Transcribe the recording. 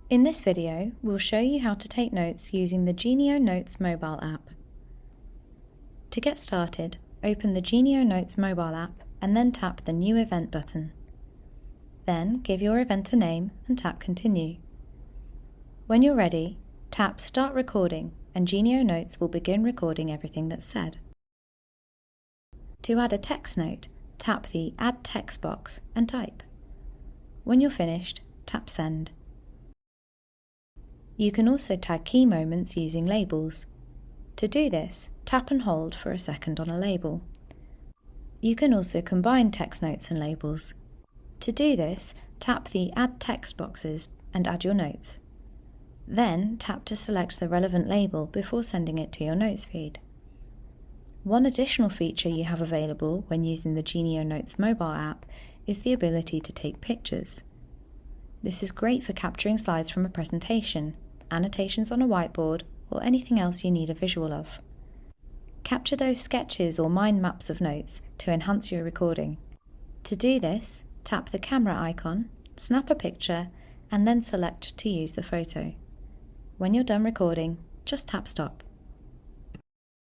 In this video, we'll show you how to take notes using the Genio Notes mobile app. To get started, open the Genio Notes mobile app and then tap the New Event button. Then give your event a name and tap Continue. When you're ready, tap Start Recording and Genio Notes will begin recording everything that's said. To add a text note, tap the Add Text box and type. When you're finished, tap Send. You can also tag key moments using labels. To do this, tap and hold for a second on a label. You can also combine text notes and labels. To do this, tap the Add Text boxes and add your notes. Then tap to select the relevant label before sending it to your notes feed. One additional feature you have available when using the Genio Notes mobile app is the ability to take pictures. This is great for capturing slides from a presentation, annotations on a whiteboard, or anything else you need a visual of. Capture those sketches or mind maps of notes to enhance your recording. To do this, tap the camera icon, snap a picture, and then select to use the photo. When you're done recording, just tap Stop.